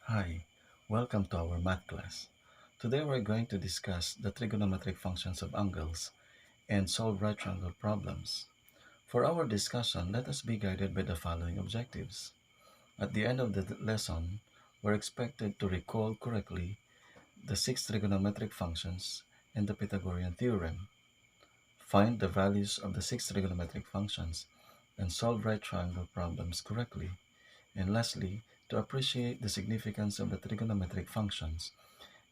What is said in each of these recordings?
Hi, welcome to our math class. Today we're going to discuss the trigonometric functions of angles and solve right triangle problems. For our discussion, let us be guided by the following objectives. At the end of the lesson, we're expected to recall correctly the six trigonometric functions and the Pythagorean theorem, find the values of the six trigonometric functions, and solve right triangle problems correctly. And lastly, to appreciate the significance of the trigonometric functions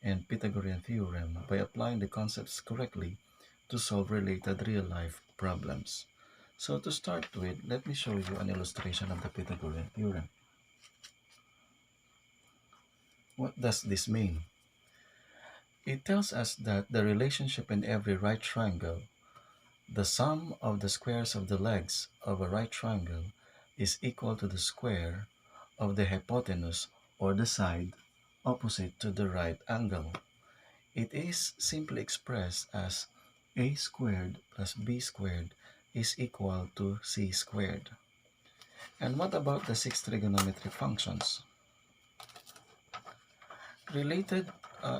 and Pythagorean theorem by applying the concepts correctly to solve related real-life problems. So to start with, let me show you an illustration of the Pythagorean theorem. What does this mean? It tells us that the relationship in every right triangle, the sum of the squares of the legs of a right triangle is equal to the square of the hypotenuse or the side opposite to the right angle. It is simply expressed as a squared plus b squared is equal to c squared. And what about the six trigonometric functions? Related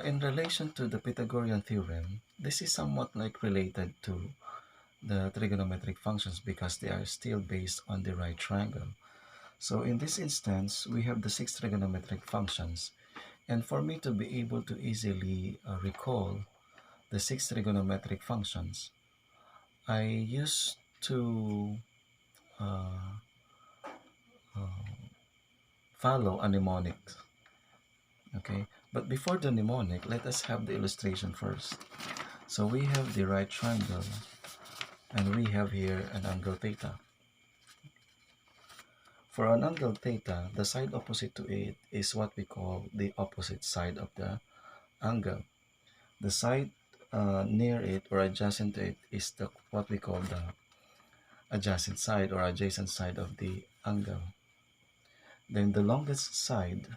in relation to the Pythagorean theorem, this is somewhat like related to the trigonometric functions because they are still based on the right triangle. So in this instance, we have the six trigonometric functions. And for me to be able to easily recall the six trigonometric functions, I used to uh, uh, follow a mnemonic. Okay, but before the mnemonic, let us have the illustration first. So we have the right triangle, and we have here an angle theta. For an angle theta, the side opposite to it is what we call the opposite side of the angle. The side near it or adjacent to it is what we call the adjacent side or adjacent side of the angle. Then the longest side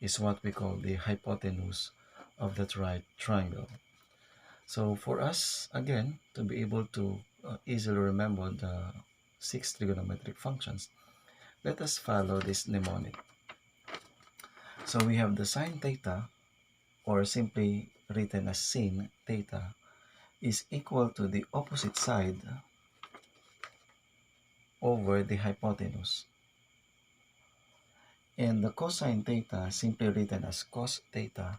is what we call the hypotenuse of that right triangle. So for us, again, to be able to easily remember the six trigonometric functions, let us follow this mnemonic. So we have the sine theta, or simply written as sin theta, is equal to the opposite side over the hypotenuse. And the cosine theta, simply written as cos theta,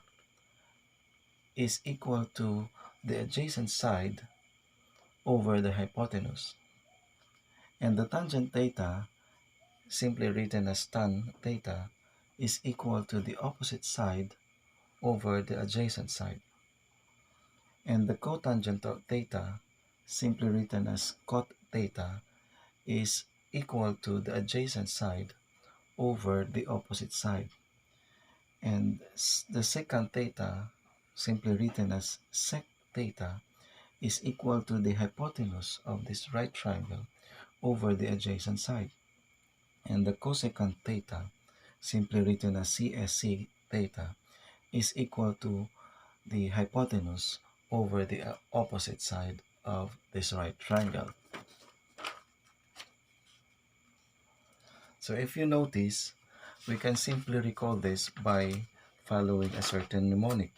is equal to the adjacent side over the hypotenuse. And the tangent theta, simply written as tan theta, is equal to the opposite side over the adjacent side. And the cotangent of theta, simply written as cot theta, is equal to the adjacent side over the opposite side. And the secant theta, simply written as sec theta, is equal to the hypotenuse of this right triangle over the adjacent side. And the cosecant theta, simply written as CSC theta, is equal to the hypotenuse over the opposite side of this right triangle. So if you notice, we can simply recall this by following a certain mnemonic.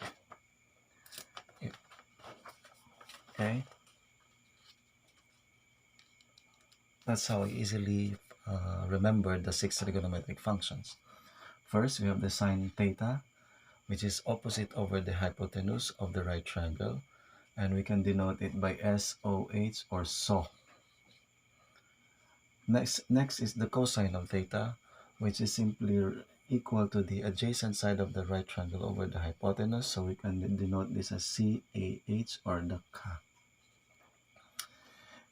Okay, that's how I easily remember the six trigonometric functions. First, we have the sine theta, which is opposite over the hypotenuse of the right triangle, and we can denote it by SOH or SO. Next is the cosine of theta, which is simply equal to the adjacent side of the right triangle over the hypotenuse, so we can denote this as CAH or the Ka.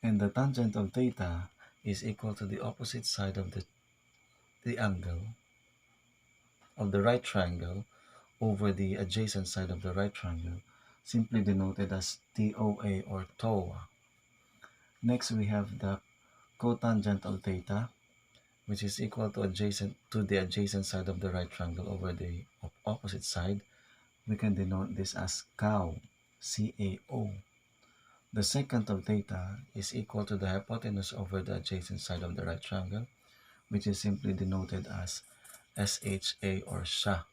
And the tangent of theta is equal to the opposite side of the angle of the right triangle over the adjacent side of the right triangle, simply denoted as TOA or TOA. Next, we have the cotangent of theta, which is equal to the adjacent side of the right triangle over the opposite side. We can denote this as CAO, CAO. The secant of theta is equal to the hypotenuse over the adjacent side of the right triangle, which is simply denoted as SHA or SHA.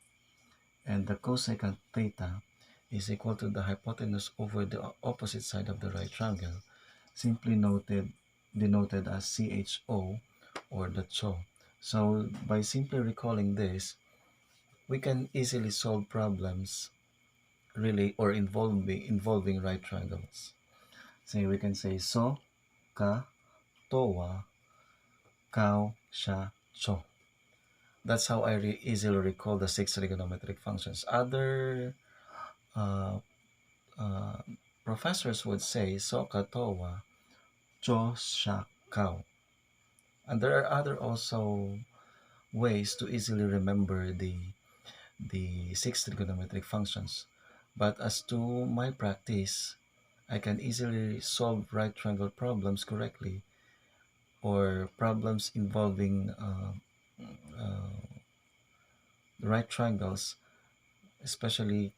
And the cosecant theta is equal to the hypotenuse over the opposite side of the right triangle, simply denoted as CHO or the CHO. So by simply recalling this, we can easily solve problems really or involving right triangles. So we can say so, ka, towa, kau, sha, cho. That's how I easily recall the six trigonometric functions. Other uh, uh, professors would say so, ka, towa, cho, sha, kau. And there are other also ways to easily remember the six trigonometric functions. But as to my practice, I can easily solve right triangle problems correctly or problems involving uh, right triangles, especially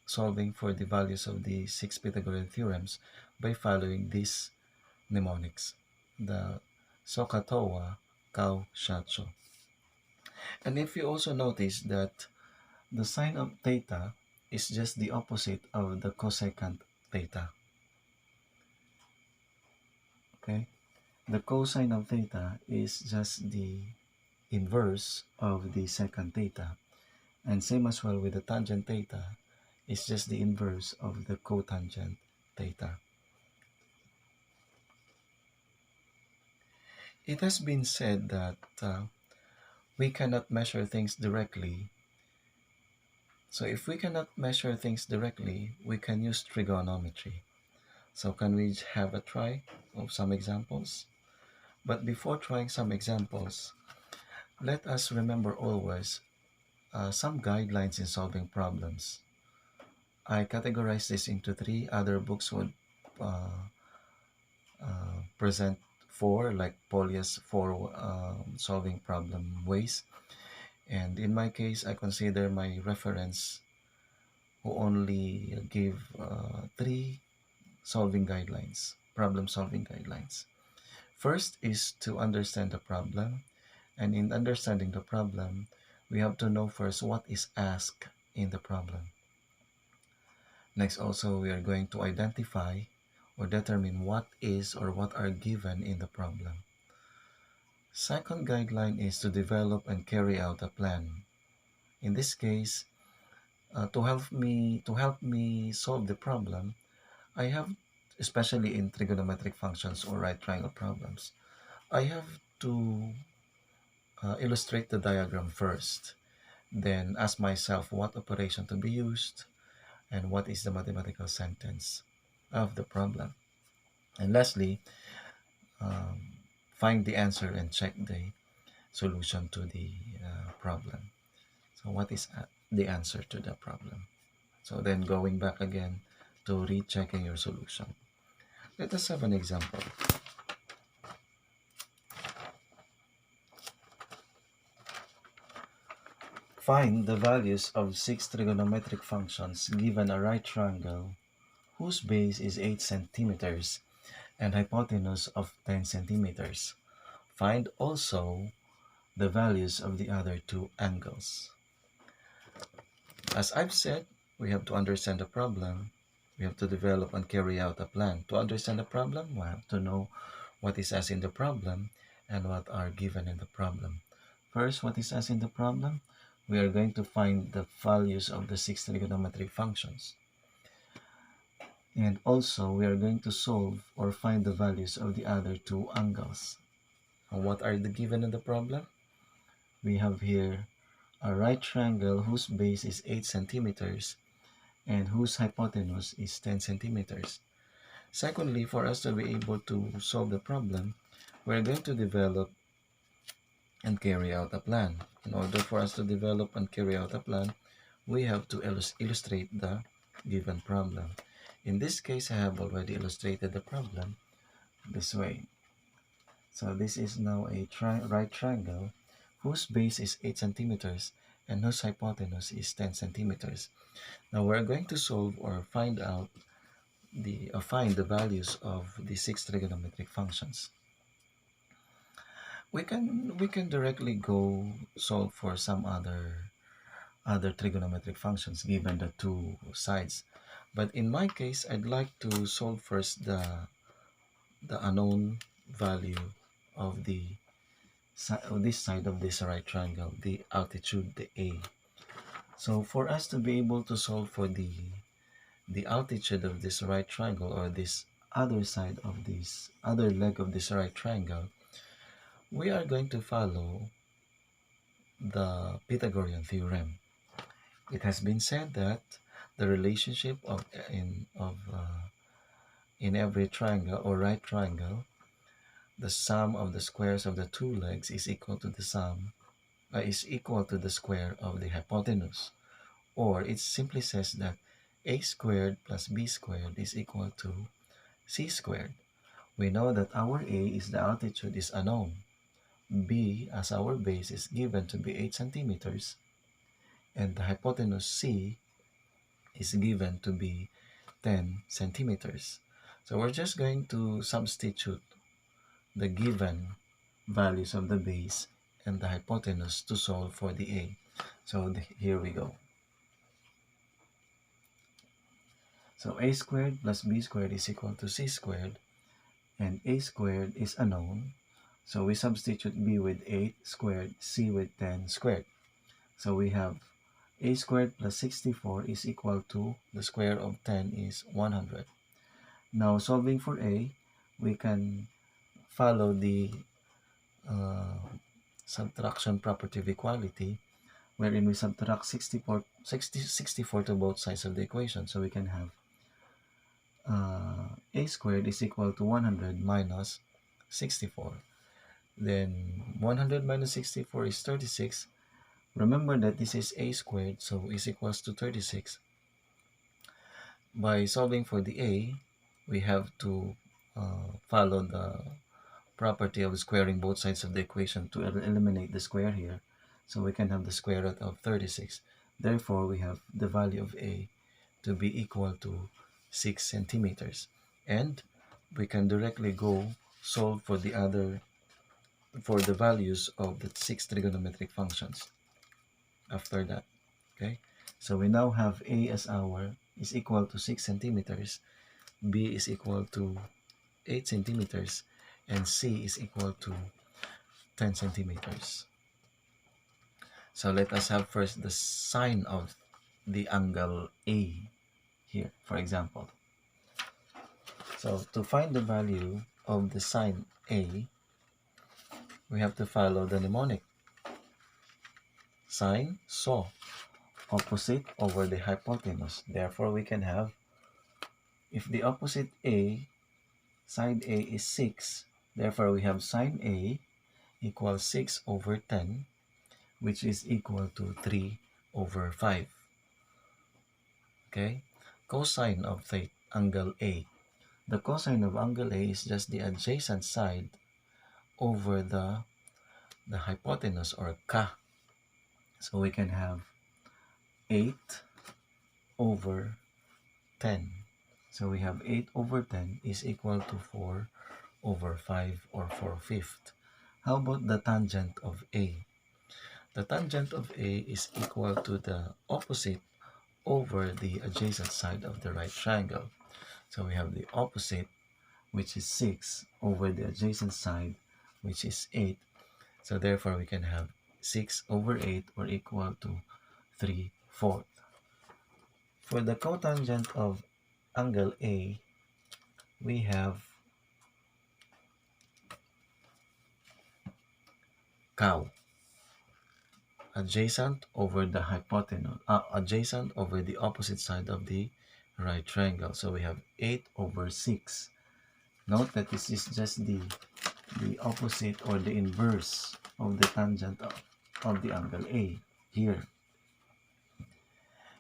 solving for the values of the six Pythagorean theorems by following these mnemonics, the Sokatowa, Kau, Shacho. And if you also notice that the sine of theta is just the opposite of the cosecant theta. Okay? The cosine of theta is just the inverse of the secant theta. And same as well with the tangent theta, it's just the inverse of the cotangent theta. It has been said that we cannot measure things directly. So if we cannot measure things directly, we can use trigonometry. So can we have a try of some examples? But before trying some examples, let us remember always some guidelines in solving problems. I categorize this into three. Other books would uh, present four, like Polia's four solving problem ways. And in my case, I consider my reference who only give three solving guidelines, problem solving guidelines. First is to understand the problem. And in understanding the problem, we have to know first what is asked in the problem. Next, also, we are going to identify or determine what is or what are given in the problem. Second guideline is to develop and carry out a plan. In this case, to help me solve the problem, I have, especially in trigonometric functions or right triangle problems, I have to illustrate the diagram first, then ask myself what operation to be used and what is the mathematical sentence of the problem. And lastly, um, find the answer and check the solution to the problem. So what is the answer to the problem? So then going back again to rechecking your solution. Let us have an example. Find the values of six trigonometric functions given a right triangle whose base is 8 centimeters and hypotenuse of 10 centimeters. Find also the values of the other two angles. As I've said, we have to understand the problem. We have to develop and carry out a plan. To understand the problem, we have to know what is asked in the problem and what are given in the problem. First, what is asked in the problem? We are going to find the values of the six trigonometric functions. And also, we are going to solve or find the values of the other two angles. And what are the given in the problem? We have here a right triangle whose base is 8 centimeters and whose hypotenuse is 10 centimeters. Secondly, for us to be able to solve the problem, we're going to develop and carry out a plan. In order for us to develop and carry out a plan, we have to illustrate the given problem. In this case, I have already illustrated the problem this way. So this is now a right triangle whose base is 8 centimeters and whose hypotenuse is 10 centimeters. Now we're going to solve or find out find the values of the six trigonometric functions. We can directly go solve for some other trigonometric functions given the two sides. But in my case, I'd like to solve first the unknown value of of this side of this right triangle, the altitude, the A. So for us to be able to solve for the altitude of this right triangle, or this other side of this other leg of this right triangle, we are going to follow the Pythagorean theorem. It has been said that the relationship in every triangle or right triangle, the sum of the squares of the two legs is equal to the square of the hypotenuse. Or it simply says that a squared plus b squared is equal to c squared. We know that our a is the altitude is unknown. B as our base is given to be 8 centimeters, and the hypotenuse c is given to be 10 centimeters. So we're just going to substitute the given values of the base and the hypotenuse to solve for the a. So here we go. So a squared plus b squared is equal to c squared, and a squared is unknown. So we substitute b with 8 squared, c with 10 squared. So we have a squared plus 64 is equal to the square of 10 is 100. Now solving for a, we can follow the uh, subtraction property of equality, wherein we subtract 64 to both sides of the equation. So we can have a squared is equal to 100 minus 64. Then 100 minus 64 is 36. Remember that this is a squared, so is equals to 36. By solving for the a, we have to follow the property of squaring both sides of the equation to eliminate the square here. So we can have the square root of 36. Therefore, we have the value of a to be equal to 6 centimeters. And we can directly go solve for the values of the 6 trigonometric functions after that. Okay, so we now have a as is equal to 6 centimeters, b is equal to 8 centimeters, and c is equal to 10 centimeters. So let us have first the sine of the angle A here, for example. So to find the value of the sine A, we have to follow the mnemonic. Sine, so, opposite over the hypotenuse. Therefore, we can have, if the opposite A, side A is 6, therefore we have sine A equals 6 over 10, which is equal to 3 over 5. Okay? Cosine of the angle A. The cosine of angle A is just the adjacent side over the hypotenuse, or ka. So we can have 8 over 10. So we have 8 over 10 is equal to 4 over 5, or 4/5. How about the tangent of A? The tangent of A is equal to the opposite over the adjacent side of the right triangle. So we have the opposite, which is 6, over the adjacent side, which is 8. So therefore we can have 6 over 8, or equal to 3/4. For the cotangent of angle A, we have cow, adjacent over the hypotenuse, adjacent over the opposite side of the right triangle. So we have 8 over 6. Note that this is just the opposite, or the inverse of the tangent of the angle A here.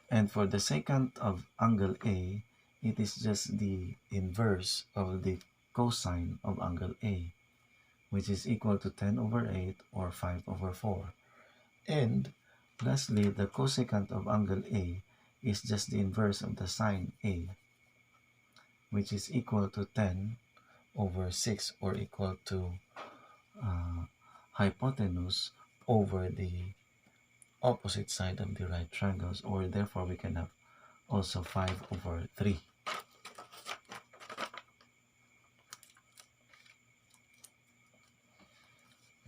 And for the secant of angle A, it is just the inverse of the cosine of angle A, which is equal to 10 over 8, or 5 over 4. And lastly, the cosecant of angle A is just the inverse of the sine A, which is equal to 10 over 6, or equal to hypotenuse over the opposite side of the right triangles, or therefore we can have also 5 over 3.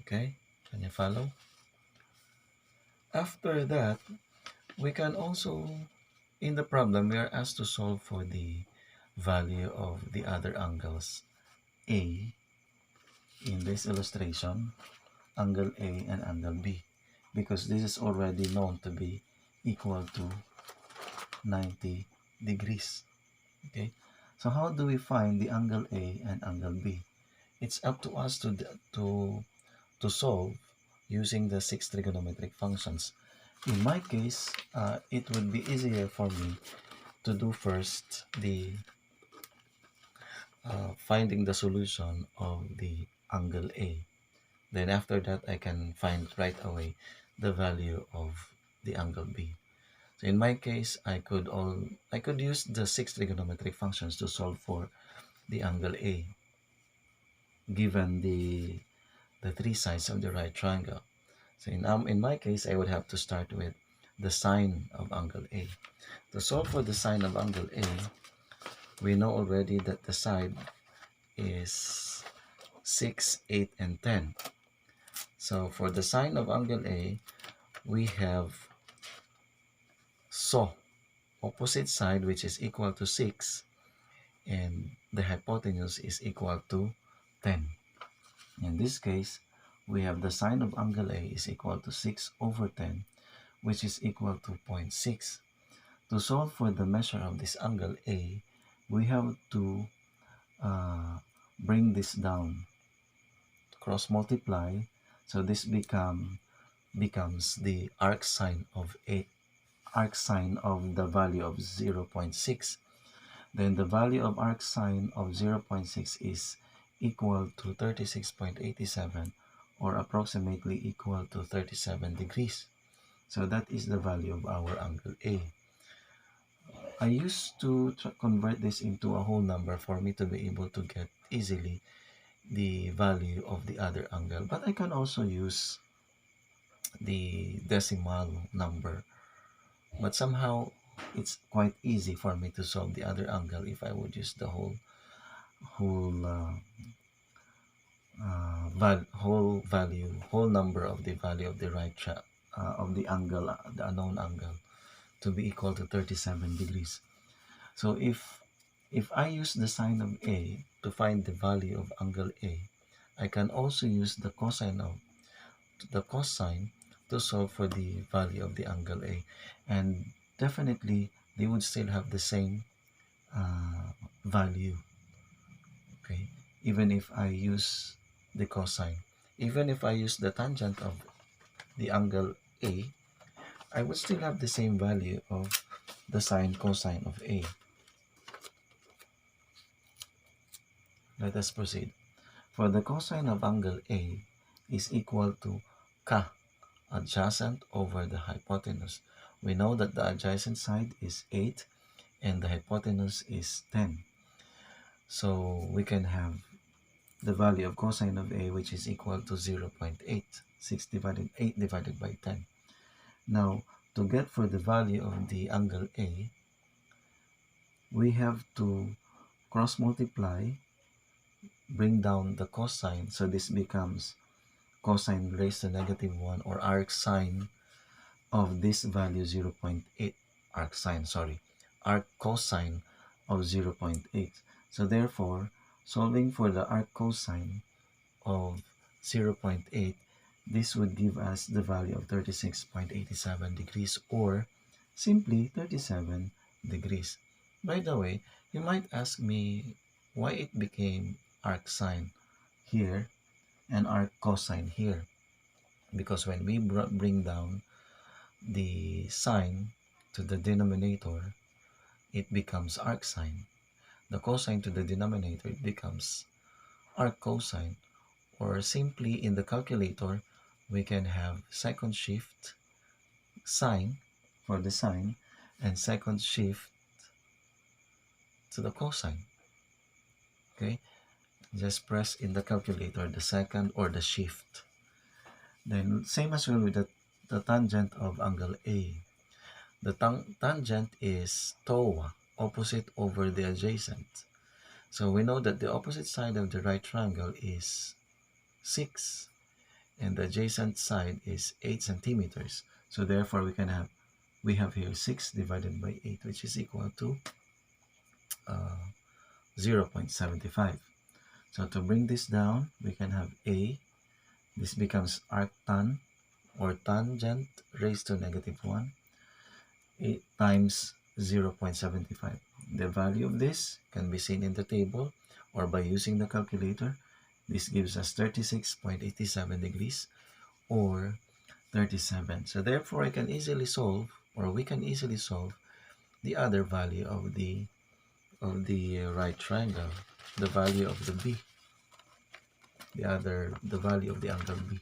Okay, can you follow? After that, we can also, in the problem, we are asked to solve for the value of the other angles A in this illustration, angle A and angle B, because this is already known to be equal to 90 degrees. Okay, so how do we find the angle A and angle B? It's up to us to solve using the 6 trigonometric functions. In my case, it would be easier for me to do first the finding the solution of the angle A. Then after that, I can find right away the value of the angle B. So in my case, I could use the 6 trigonometric functions to solve for the angle A, given the three sides of the right triangle. So in my case, I would have to start with the sine of angle A. To solve for the sine of angle A, we know already that the side is 6, 8, and 10. So for the sine of angle A, we have so opposite side, which is equal to 6, and the hypotenuse is equal to 10. In this case, we have the sine of angle A is equal to 6 over 10, which is equal to 0.6. To solve for the measure of this angle A, we have to bring this down, cross multiply, so this becomes the arc sine of the value of 0.6. Then the value of arc sine of 0.6 is equal to 36.87, or approximately equal to 37 degrees. So that is the value of our angle A. I used to convert this into a whole number for me to be able to get easily the value of the other angle, but I can also use the decimal number, but somehow it's quite easy for me to solve the other angle if I would use the whole whole number of the value of the of the angle, the unknown angle, to be equal to 37 degrees. So if I use the sine of A to find the value of angle A, I can also use the cosine to solve for the value of the angle A, and definitely they would still have the same value. Okay, even if I use the cosine, even if I use the tangent of the angle A, I would still have the same value of the sine cosine of A. Let us proceed. For the cosine of angle A is equal to ka, adjacent over the hypotenuse. We know that the adjacent side is 8 and the hypotenuse is 10. So we can have the value of cosine of A, which is equal to 0.8. 8 divided by 10. Now, to get for the value of the angle A, we have to cross multiply, bring down the cosine, so this becomes cosine raised to -1, or arc sine of this value 0.8, arc cosine of 0.8. So therefore, solving for the arc cosine of 0.8, this would give us the value of 36.87 degrees, or simply 37 degrees. By the way, you might ask me why it became arc sine here and arc cosine here. Because when we bring down the sine to the denominator, it becomes arc sine. The cosine to the denominator, it becomes arc cosine. Or simply in the calculator, we can have second shift sine for the sine and second shift to the cosine. Okay, just press in the calculator the second or the shift. Then same as well with the tangent of angle A. The tangent is TOA, opposite over the adjacent. So we know that the opposite side of the right triangle is 6 and the adjacent side is 8 centimeters. So therefore we have here 6 divided by 8, which is equal to uh, 0.75. So to bring this down, we can have A. This becomes arctan or tangent raised to negative 1 times 0.75. The value of this can be seen in the table or by using the calculator. This gives us 36.87 degrees or 37. So therefore I can easily solve, or we can easily solve, the other value of the right triangle, the value of the B, the value of the angle B.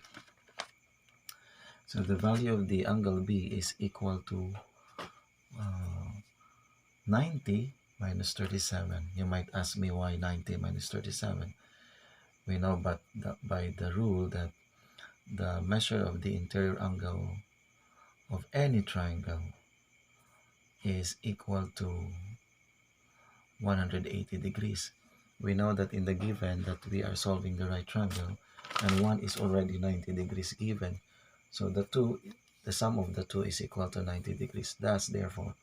So the value of the angle B is equal to 90 minus 37. You might ask me why 90 minus 37. We know by the rule that the measure of the interior angle of any triangle is equal to 180 degrees. We know that in the given that we are solving the right triangle and one is already 90 degrees given. So the sum of the two is equal to 90 degrees. Thus, therefore,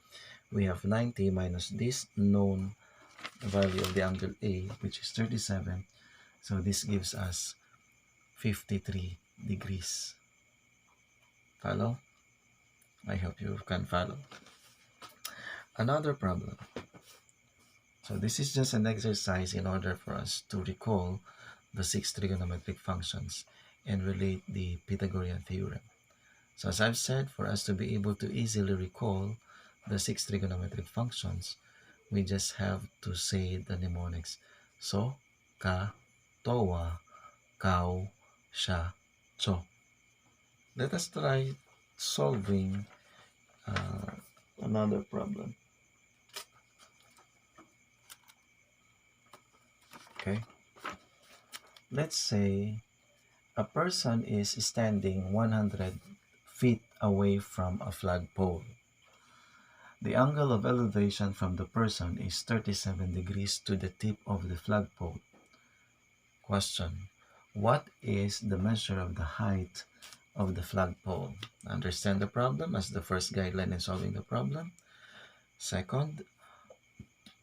we have 90 minus this known value of the angle A, which is 37. So this gives us 53 degrees. Follow? I hope you can follow. Another problem. So this is just an exercise in order for us to recall the 6 trigonometric functions and relate the Pythagorean theorem. So as I've said, for us to be able to easily recall the 6 trigonometric functions, we just have to say the mnemonics. So, ka, towa, kau, sha, cho. Let us try solving another problem. Okay. Let's say a person is standing 100 feet away from a flagpole. The angle of elevation from the person is 37 degrees to the tip of the flagpole. Question: what is the measure of the height of the flagpole? Understand the problem as the first guideline in solving the problem. Second,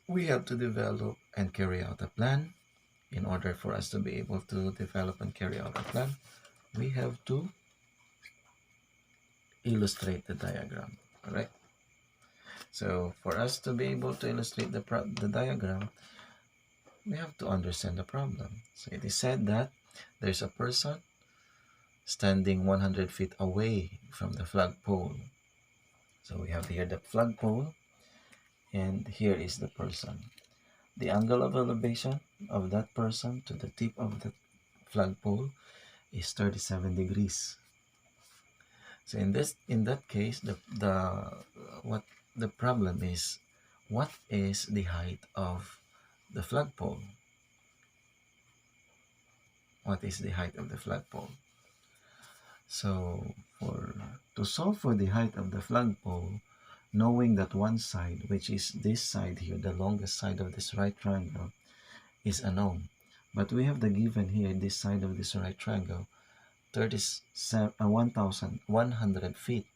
we have to develop and carry out a plan. In order for us to be able to develop and carry out a plan, we have to illustrate the diagram. Correct? So for us to be able to illustrate the diagram, we have to understand the problem. So it is said that there's a person standing 100 feet away from the flagpole. So we have here the flagpole, and here is the person. The angle of elevation of that person to the tip of the flagpole is 37 degrees. So in that case, what the problem is, what is the height of the flagpole? What is the height of the flagpole? So to solve for the height of the flagpole, knowing that one side, which is this side here, the longest side of this right triangle, is unknown. But we have the given here, this side of this right triangle, 1,100 feet.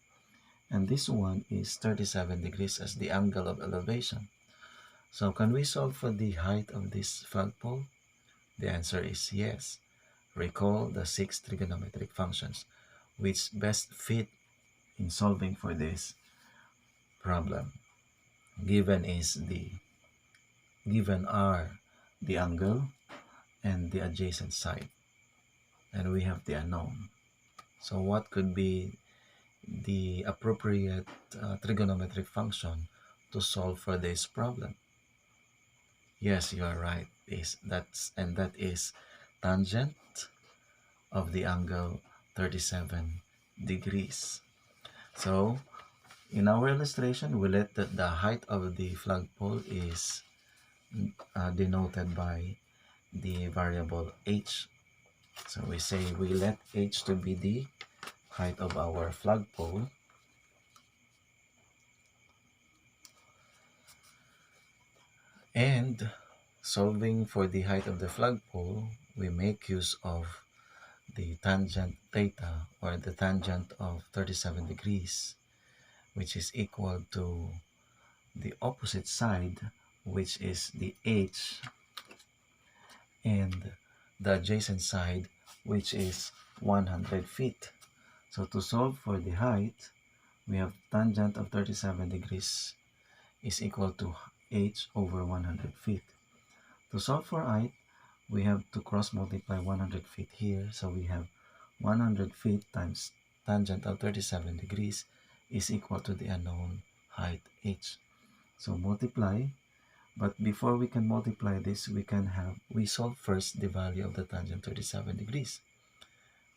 And this one is 37 degrees as the angle of elevation. So can we solve for the height of this flagpole? The answer is yes. Recall the 6 trigonometric functions which best fit in solving for this problem. Given are the angle and the adjacent side, and we have the unknown. So what could be the appropriate trigonometric function to solve for this problem? Yes, you are right. That is tangent of the angle 37 degrees. So in our illustration, we let the height of the flagpole is denoted by the variable h. So we say we let h to be the height of our flagpole. And solving for the height of the flagpole, we make use of the tangent theta, or the tangent of 37 degrees, which is equal to the opposite side, which is the h, and the adjacent side, which is 100 feet. So to solve for the height, we have tangent of 37 degrees is equal to h over 100 feet. To solve for height, we have to cross multiply 100 feet here. So we have 100 feet times tangent of 37 degrees is equal to the unknown height h. So multiply, but before we can multiply this, we solve first the value of the tangent 37 degrees.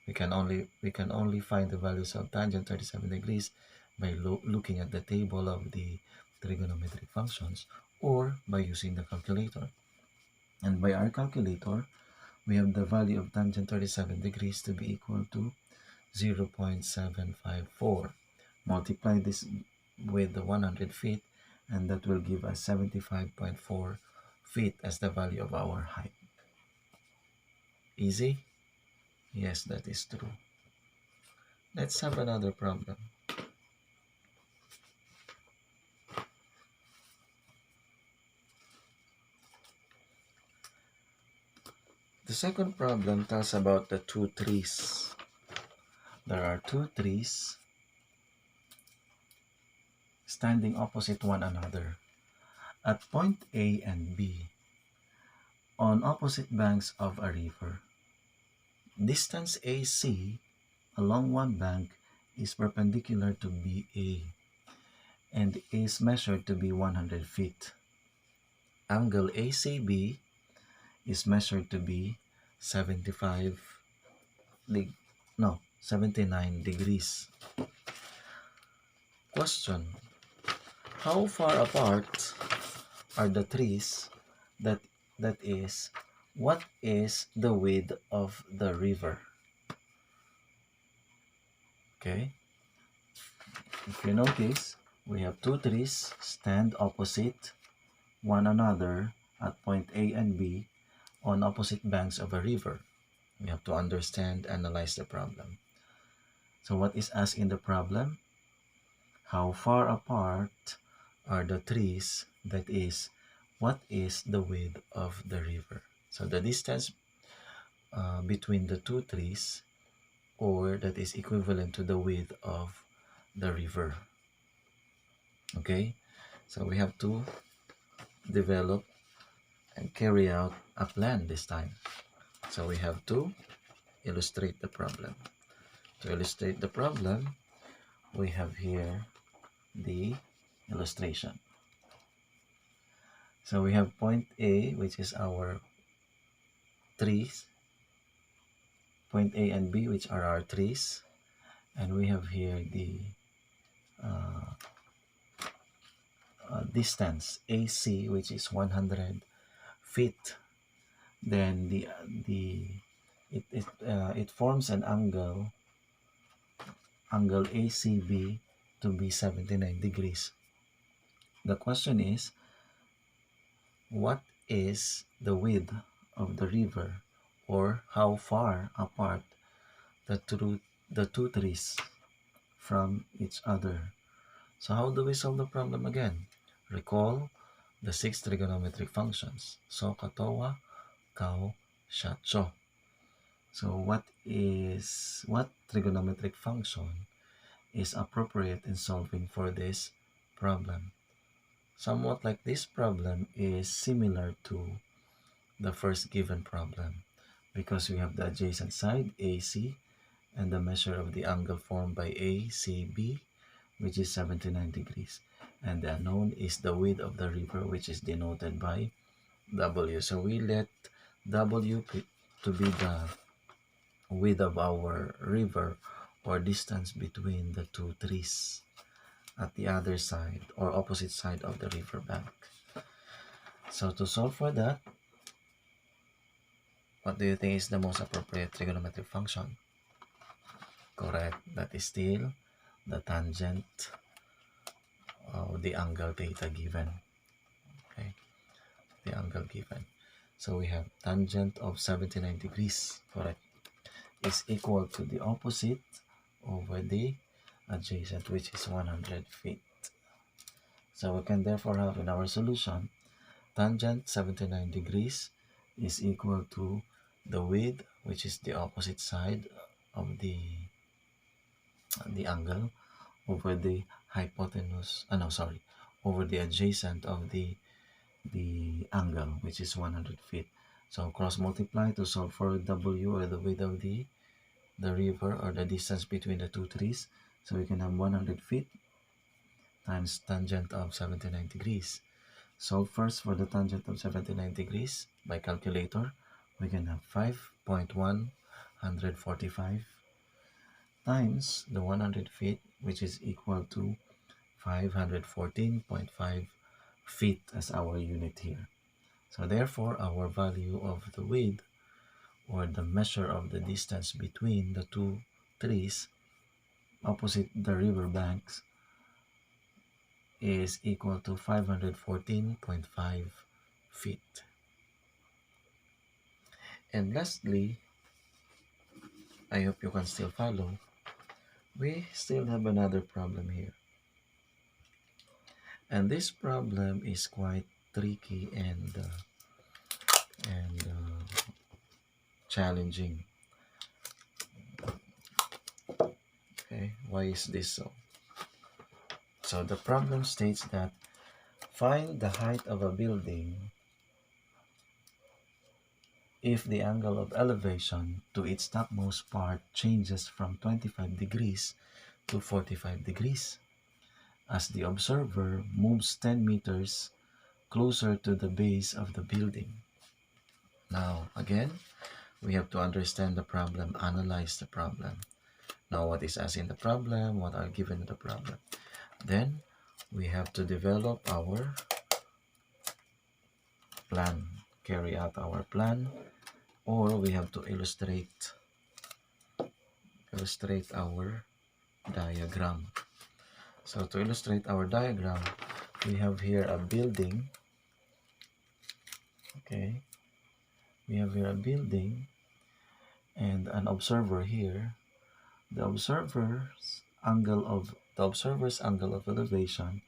We can only find the values of tangent 37 degrees by looking at the table of the trigonometric functions, or by using the calculator. And by our calculator, we have the value of tangent 37 degrees to be equal to 0.754. Multiply this with the 100 feet, and that will give us 75.4 feet as the value of our height. Easy? Yes, that is true. Let's have another problem. The second problem tells about the two trees. There are two trees standing opposite one another at point A and B on opposite banks of a river. Distance AC along one bank is perpendicular to BA and is measured to be 100 feet. Angle ACB is measured to be 79 degrees. Question: how far apart are the trees? That is, what is the width of the river? Okay, if you notice, we have two trees stand opposite one another at point A and B on opposite banks of a river. We have to understand, analyze the problem. So what is asked in the problem? How far apart are the trees? That is, what is the width of the river? So the distance between the two trees, or that is equivalent to the width of the river. Okay, so we have to develop and carry out a plan this time. So we have to illustrate the problem. To illustrate the problem, we have here the illustration. So we have point A, which is our trees, point A and B, which are our trees, and we have here the distance AC, which is 100 feet. Then it forms an angle ACB to be 79 degrees. The question is, what is the width of the river, or how far apart the two trees from each other? So how do we solve the problem again? Recall the 6 trigonometric functions: so, katoa, kau, sha, cho. So what trigonometric function is appropriate in solving for this problem? Somewhat like this problem is similar to the first given problem, because we have the adjacent side AC and the measure of the angle formed by ACB, which is 79 degrees, and the unknown is the width of the river, which is denoted by W. So we let W to be the width of our river, or distance between the two trees at the other side or opposite side of the river bank. So to solve for that, what do you think is the most appropriate trigonometric function? Correct. That is still the tangent of the angle theta given. Okay, the angle given. So we have tangent of 79 degrees, correct, is equal to the opposite over the adjacent, which is 100 feet. So we can therefore have in our solution tangent 79 degrees is equal to the width, which is the opposite side of the angle, over the hypotenuse, no, sorry, over the adjacent of the angle, which is 100 feet. So cross multiply to solve for W, or the width of the river, or the distance between the two trees. So we can have 100 feet times tangent of 79 degrees. Solve first for the tangent of 79 degrees by calculator. We can have 5.145 times the 100 feet, which is equal to 514.5 feet as our unit here. So therefore, our value of the width, or the measure of the distance between the two trees opposite the river banks, is equal to 514.5 feet. And lastly, I hope you can still follow, we still have another problem here. And this problem is quite tricky and challenging. Okay, why is this so? So the problem states that find the height of a building if the angle of elevation to its topmost part changes from 25 degrees to 45 degrees as the observer moves 10 meters closer to the base of the building. Now, again, we have to understand the problem, analyze the problem. Now, what is asked in the problem, what are given in the problem. Then, we have to develop our plan, carry out our plan, or we have to illustrate our diagram. So to illustrate our diagram, we have here a building. Okay, we have here a building and an observer here. The observer's angle of elevation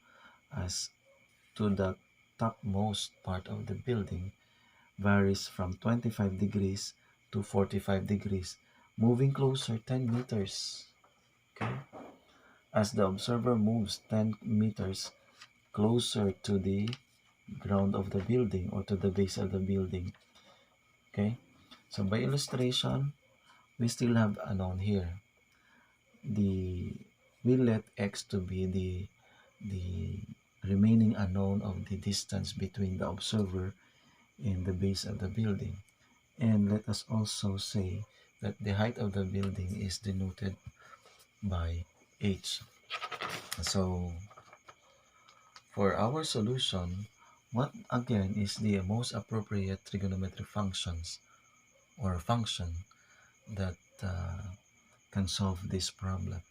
as to the topmost part of the building varies from 25 degrees to 45 degrees, moving closer 10 meters. Okay, as the observer moves 10 meters closer to the ground of the building, or to the base of the building. Okay, so by illustration, we still have unknown here. We let x to be the remaining unknown of the distance between the observer and the base of the building. And let us also say that the height of the building is denoted by h. So for our solution, what again is the most appropriate trigonometric functions or function that can solve this problem?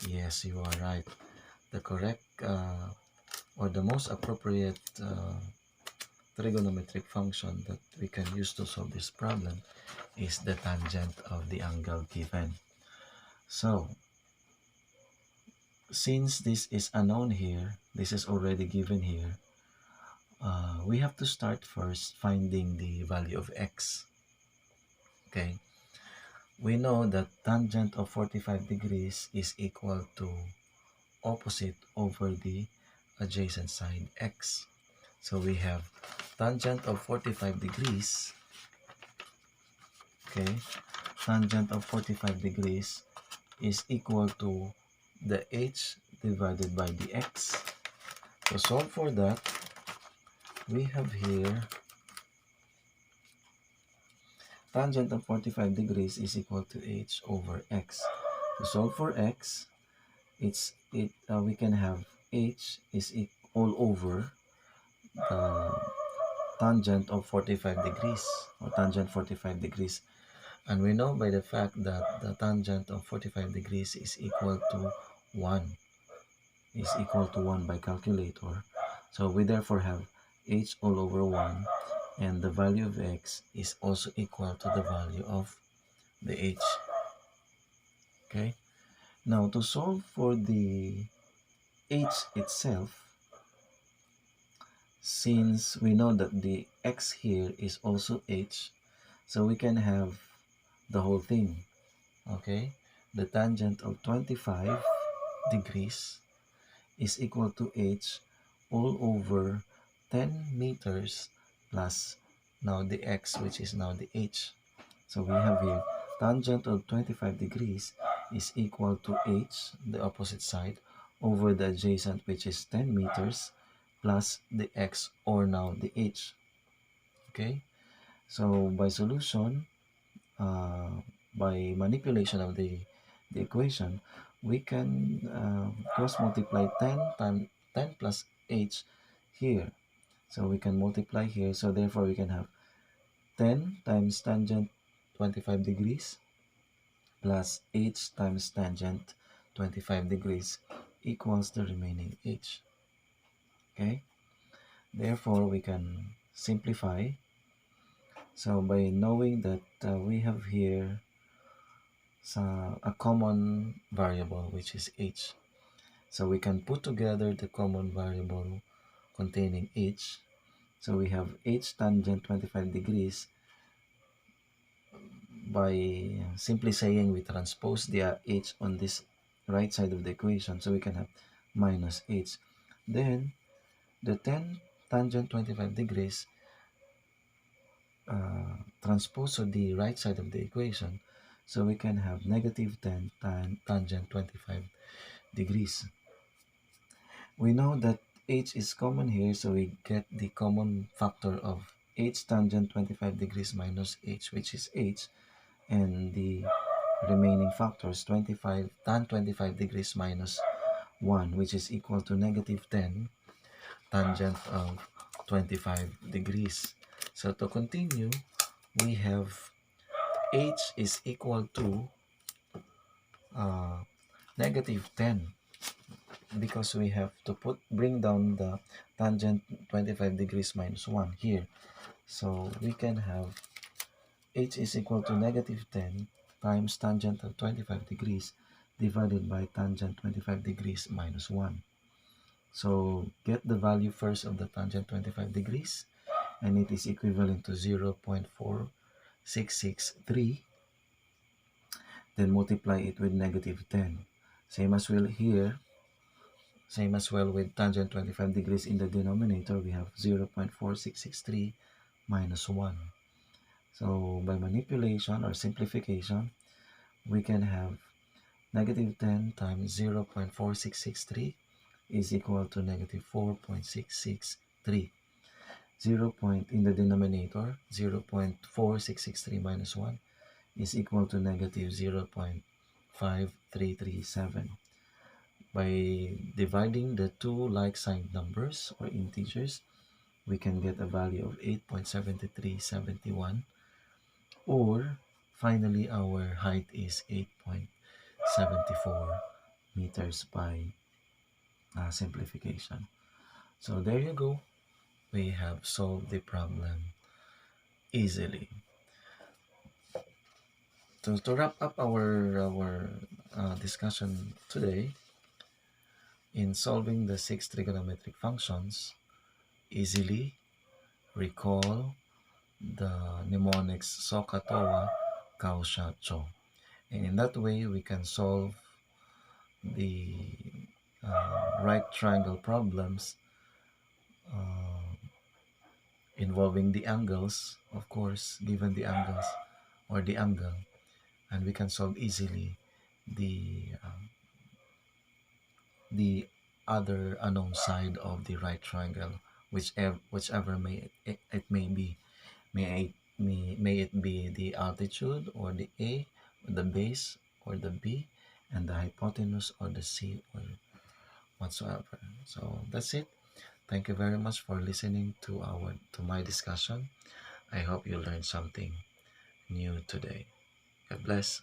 Yes, you are right. The correct or the most appropriate trigonometric function that we can use to solve this problem is the tangent of the angle given. So since this is unknown here, this is already given here, we have to start first finding the value of x. Okay, we know that tangent of 45 degrees is equal to opposite over the adjacent side x. So we have tangent of 45 degrees, okay, tangent of 45 degrees is equal to the h divided by the x. To solve for that, we have here tangent of 45 degrees is equal to h over x. To solve for x, we can have h is all over the tangent of 45 degrees, or tangent 45 degrees. And we know by the fact that the tangent of 45 degrees is equal to 1, by calculator. So we therefore have h all over 1, and the value of x is also equal to the value of the h. Okay, now to solve for the h itself, since we know that the x here is also h, so we can have the whole thing. Okay, the tangent of 25 degrees is equal to h all over 10 meters plus now the x, which is now the h. So we have here tangent of 25 degrees is equal to h, the opposite side, over the adjacent, which is 10 meters, plus the x, or now the h. Okay, so by solution, uh, by manipulation of the equation, we can cross multiply 10 plus h here. So we can multiply here, so therefore we can have 10 times tangent 25 degrees plus h times tangent 25 degrees equals the remaining h. Okay, therefore we can simplify. So by knowing that we have here a common variable, which is h, so we can put together the common variable containing h. So we have h tangent 25 degrees. By simply saying, we transpose the h on this right side of the equation, so we can have minus h. Then the 10 tangent 25 degrees transpose to the right side of the equation, so we can have negative 10 tangent 25 degrees. We know that h is common here, so we get the common factor of h tangent 25 degrees minus h, which is h, and the remaining factors 25 tan 25 degrees minus 1, which is equal to negative 10 tangent of 25 degrees. So to continue, we have h is equal to negative 10, because we have to bring down the tangent 25 degrees minus 1 here. So we can have h is equal to negative 10 times tangent of 25 degrees divided by tangent 25 degrees minus 1. So get the value first of the tangent 25 degrees, and it is equivalent to 0.4663. Then multiply it with negative 10. Same as well here, same as well with tangent 25 degrees in the denominator, we have 0.4663 minus 1. So by manipulation or simplification, we can have negative 10 times 0.4663 is equal to negative 4.663. 0 point in the denominator, 0.4663 minus 1 is equal to negative 0.5337. By dividing the two like signed numbers or integers, we can get a value of 8.7371, or finally our height is 8.74 meters by simplification. So there you go. We have solved the problem easily. To wrap up our discussion today, in solving the 6 trigonometric functions, easily recall the mnemonics SOHCAHTOA, CAHOOSHA, CHO. And in that way, we can solve the right triangle problems uh, involving the angles, of course, given the angles or the angle, and we can solve easily the other unknown side of the right triangle, whichever it may be. May it be the altitude, or the A, or the base, or the B, and the hypotenuse, or the C, or whatsoever. So that's it. Thank you very much for listening to my discussion. I hope you learned something new today. God bless.